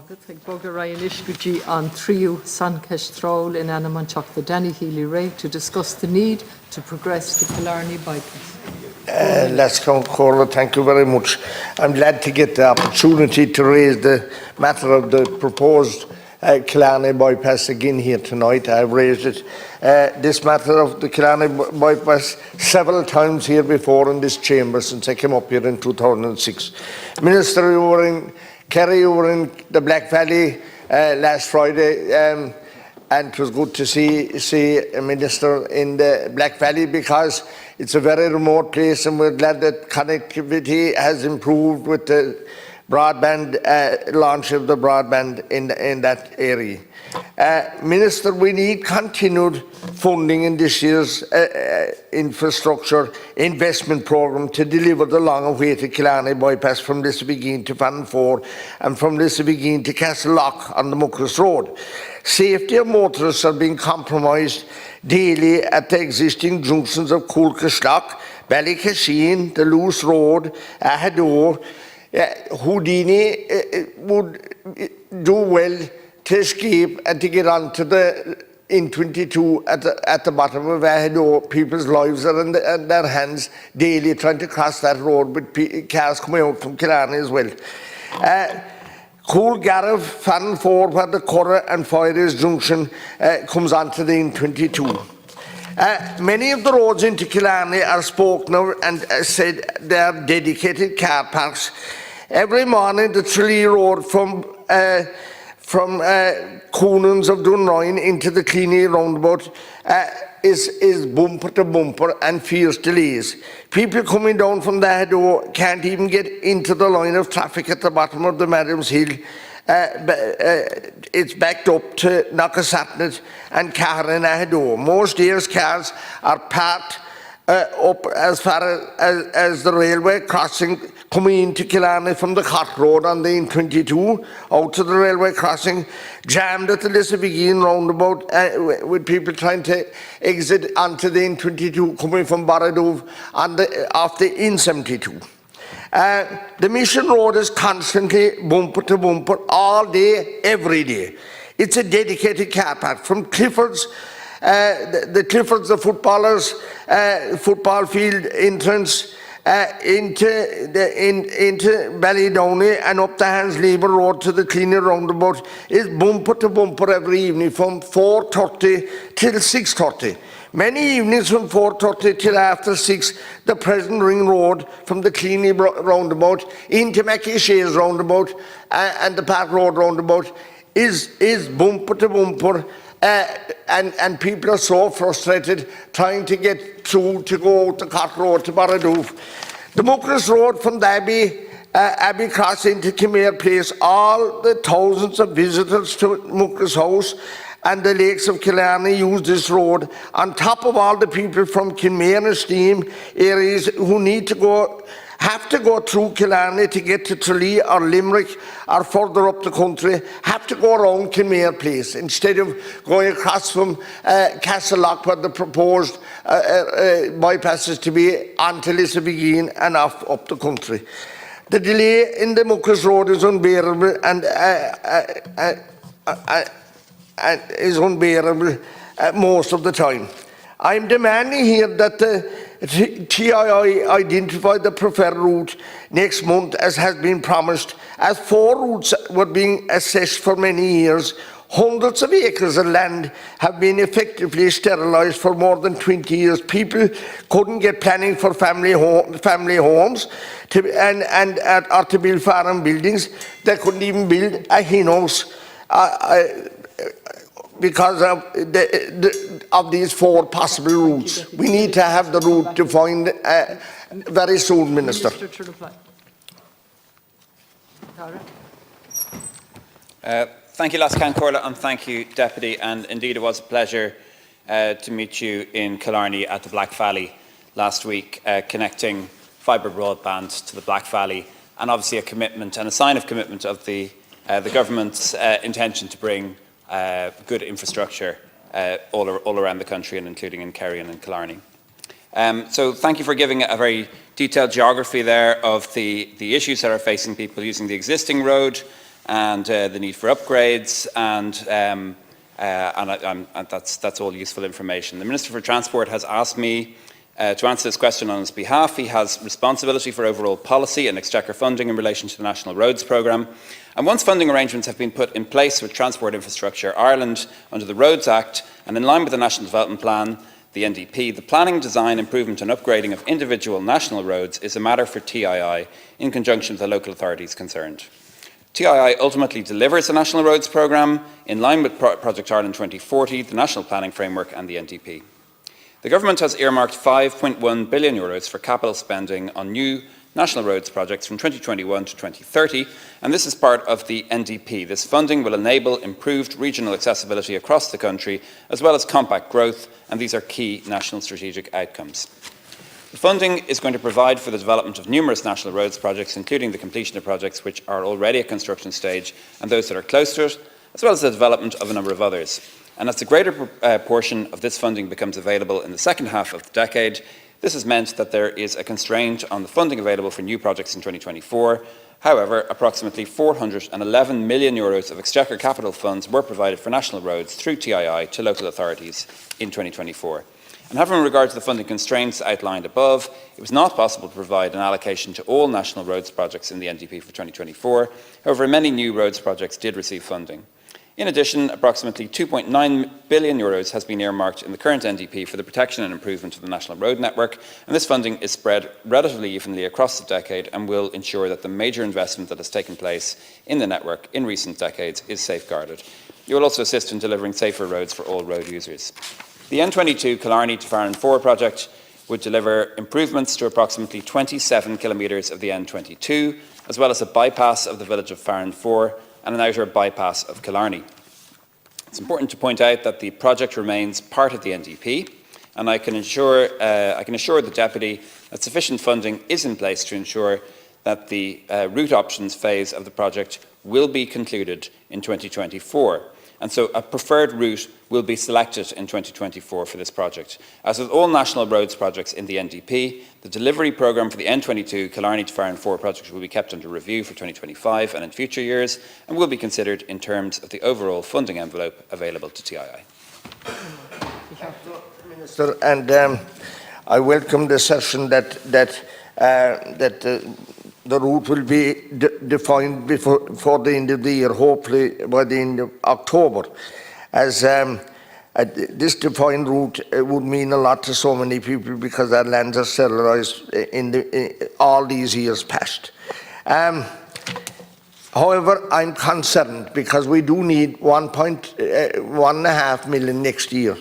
Thank Boga Ryan Ishkuji on Triu Sankesh Throl in Anamanchak, the Danny Healy-Rae, to discuss the need to progress the Killarney bypass. Let's go, Corla. Thank you very much. I'm glad to get the opportunity to raise the matter of the proposed Killarney bypass again here tonight. I've raised it, this matter of the Killarney bypass several times here before in this chamber since I came up here in 2006. Minister, you were in Kerry, you were in the Black Valley last Friday, and it was good to see a minister in the Black Valley because it's a very remote place, and we're glad that connectivity has improved with the broadband, launch of the broadband in that area. Minister, we need continued funding in this year's infrastructure investment programme to deliver the long-awaited Killarney bypass from Lissabegeen to Fanford and from Lissabegeen to Castlelock on the Muckross Road. Safety of motorists are being compromised daily at the existing junctions of Coolcashlock, Ballycasheen, the Loose Road, Ahador. Houdini would do well to escape and to get onto the in-22 at the bottom of Ahador. People's lives are in their hands daily trying to cross that road with cars coming out from Killarney as well. Coolgarriff, Fanford, where the Curra and Fires Junction comes onto the in-22. Many of the roads into Killarney are spoken of and said they are dedicated car parks. Every morning the Tralee Road from Coonans of Dunroyne into the Killarney roundabout is bumper to bumper and fierce delays. People coming down from the Haddo can't even get into the line of traffic at the bottom of the Madam's Hill. It's backed up to Knockasatnet and Carran Ahador. Most days cars are parked up as far as the railway crossing coming into Killarney from the Cot Road on the N22 out to the railway crossing, jammed at the Lissabegeen roundabout with people trying to exit onto the N22 coming from Barradove off the N72. The Mission Road is constantly bumper to bumper all day, every day. It's a dedicated car park from Clifford's, the Clifford's, the footballers, football field entrance into Ballydowney and up the Hansleber Road to the Killarney roundabout is bumper to bumper every evening from 4:30 till 6:30. Many evenings from 4:30 till after 6, the present ring road from the Killarney roundabout into Mackey-Shays roundabout and the Park Road roundabout is bumper to bumper, and people are so frustrated trying to get through to go out the Cot Road to Barradoof. The Muckross Road from the Abbey Cross into Kimere Place, all the thousands of visitors to Muckross House and the lakes of Killarney use this road, on top of all the people from Kinmare and Steam areas who have to go through Killarney to get to Tralee or Limerick or further up the country, have to go around Kinmare Place instead of going across from Castlelock where the proposed bypass is to be onto Lissabegeen and off up the country. The delay in the Muckross Road is unbearable and is unbearable most of the time. I'm demanding here that the TII identify the preferred route next month as has been promised, as 4 routes were being assessed for many years. Hundreds of acres of land have been effectively sterilised for more than 20 years. People couldn't get planning for family homes or to build farm buildings. They couldn't even build a hen house because of these 4 possible routes. We need to have the route defined very soon, Minister. Thank you, Lascan Corla, and thank you, Deputy. And indeed, it was a pleasure to meet you in Killarney at the Black Valley last week, connecting fibre broadband to the Black Valley, and obviously a commitment and a sign of commitment of the government's intention to bring good infrastructure all around the country, and including in Kerry and in Killarney. So thank you for giving a very detailed geography there of the issues that are facing people using the existing road, and the need for upgrades, and that's all useful information. The Minister for Transport has asked me to answer this question on his behalf. He has responsibility for overall policy and exchequer funding in relation to the National Roads Programme. And once funding arrangements have been put in place with Transport Infrastructure Ireland under the Roads Act and in line with the National Development Plan, the NDP, the planning, design, improvement and upgrading of individual national roads is a matter for TII in conjunction with the local authorities concerned. TII ultimately delivers the National Roads Programme in line with Project Ireland 2040, the National Planning Framework and the NDP. The Government has earmarked €5.1 billion for capital spending on new national roads projects from 2021 to 2030, and this is part of the NDP. This funding will enable improved regional accessibility across the country, as well as compact growth, and these are key national strategic outcomes. The funding is going to provide for the development of numerous national roads projects, including the completion of projects which are already at construction stage and those that are close to it, as well as the development of a number of others. And as the greater portion of this funding becomes available in the second half of the decade, this has meant that there is a constraint on the funding available for new projects in 2024. However, approximately €411 million of Exchequer capital funds were provided for national roads through TII to local authorities in 2024. And having regard to the funding constraints outlined above, it was not possible to provide an allocation to all national roads projects in the NDP for 2024. However, many new roads projects did receive funding. In addition, approximately €2.9 billion has been earmarked in the current NDP for the protection and improvement of the national road network, and this funding is spread relatively evenly across the decade and will ensure that the major investment that has taken place in the network in recent decades is safeguarded. It will also assist in delivering safer roads for all road users. The N22 Killarney to Farranfore project would deliver improvements to approximately 27 kilometres of the N22, as well as a bypass of the village of Farranfore and an outer bypass of Killarney. It's important to point out that the project remains part of the NDP, and I can assure the Deputy that sufficient funding is in place to ensure that the route options phase of the project will be concluded in 2024. And so a preferred route will be selected in 2024 for this project. As with all national roads projects in the NDP, the delivery programme for the N22 Killarney to Farranfore project will be kept under review for 2025 and in future years, and will be considered in terms of the overall funding envelope available to TII. Minister, and I welcome the session that the route will be defined before the end of the year, hopefully by the end of October. As this defined route would mean a lot to so many people because our lands are sterilized in all these years past. However, I'm concerned because we do need 1.5 million next year.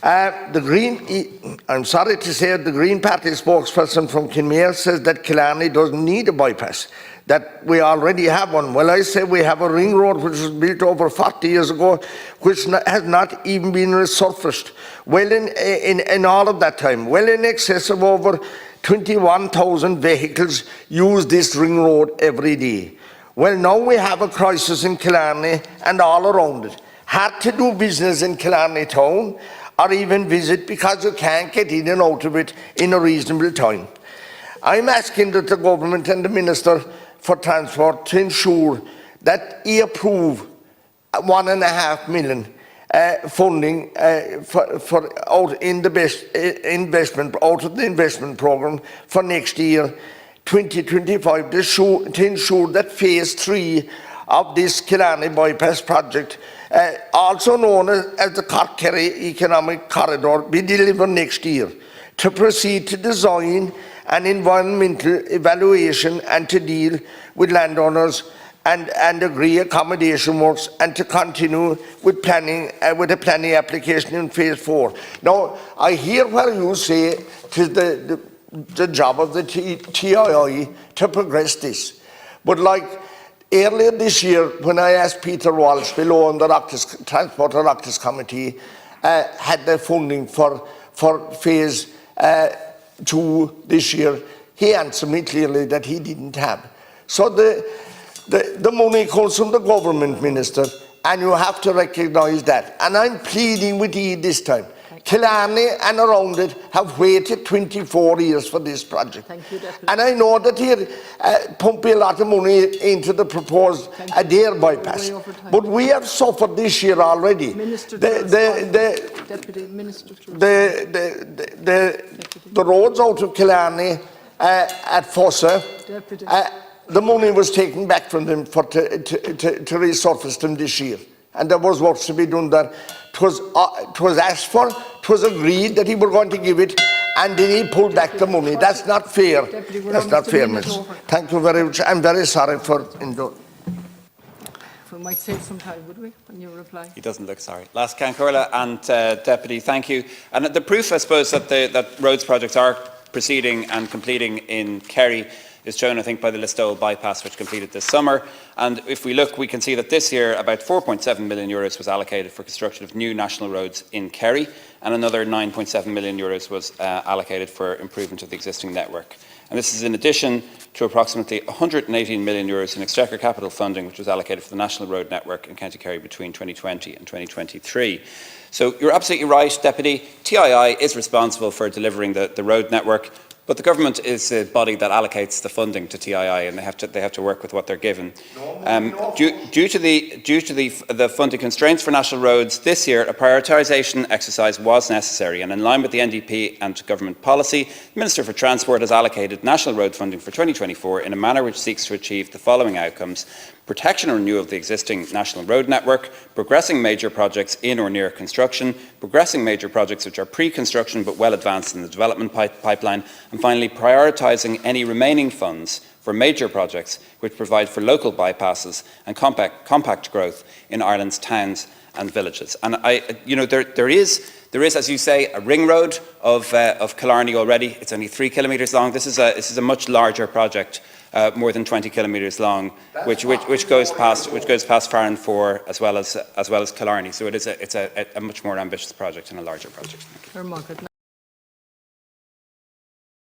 I'm sorry to say the Green Party spokesperson from Kinmare says that Killarney doesn't need a bypass, that we already have one. Well, I say we have a ring road which was built over 40 years ago, which has not even been resurfaced. Well, in all of that time, well in excess of over 21,000 vehicles use this ring road every day. Well, now we have a crisis in Killarney and all around it. Hard to do business in Killarney town, or even visit because you can't get in and out of it in a reasonable time. I'm asking that the government and the Minister for Transport to ensure that he approve €1.5 million funding for out in the best investment out of the investment programme for next year, 2025, to ensure that phase 3 of this Killarney bypass project, also known as the Cork-Kerry Economic Corridor, be delivered next year, to proceed to design an environmental evaluation and to deal with landowners and agree accommodation works, and to continue with planning with a planning application in phase 4. Now, I hear what you say it is the job of the TII to progress this, but like earlier this year, when I asked Peter Walsh below on the Transport and Oireachtas Committee, had the funding for phase 2 this year, he answered me clearly that he didn't have. So the money comes from the government, Minister, and you have to recognise that. And I'm pleading with you this time. Killarney and around it have waited 24 years for this project. Thank you, Deputy. And I know that you're pumping a lot of money into the proposed Adair bypass. But we have suffered this year already. Minister Deputy Minister the roads out of Killarney at Fossa, the money was taken back from them to resurface them this year. And there was work to be done there. It was asked for, it was agreed that he were going to give it, and then he pulled back the money. That's not fair. That's not fair, miss. Thank you very much. I'm very sorry for indulging. We might save some time, would we, when you reply? He doesn't look sorry. Last Corla and Deputy, thank you. And the proof, I suppose, that roads projects are proceeding and completing in Kerry is shown, I think, by the Listowel bypass, which completed this summer. And if we look, we can see that this year about €4.7 million was allocated for construction of new national roads in Kerry, and another €9.7 million was allocated for improvement of the existing network. And this is in addition to approximately €118 million in Exchequer capital funding, which was allocated for the national road network in County Kerry between 2020 and 2023. So you're absolutely right, Deputy. TII is responsible for delivering the road network, but the government is a body that allocates the funding to TII, and they have to work with what they're given. Due to the funding constraints for national roads this year, a prioritisation exercise was necessary, and in line with the NDP and government policy, the Minister for Transport has allocated national road funding for 2024 in a manner which seeks to achieve the following outcomes: protection and renewal of the existing national road network, progressing major projects in or near construction, progressing major projects which are pre-construction but well advanced in the development pipeline, and finally prioritising any remaining funds for major projects which provide for local bypasses and compact growth in Ireland's towns and villages. And there is, as you say, a ring road of Killarney already. It's only 3 kilometres long. This is a much larger project, more than 20 kilometres long, which goes past Farran 4 as well as Killarney. So it's a much more ambitious project and a larger project. Thank you.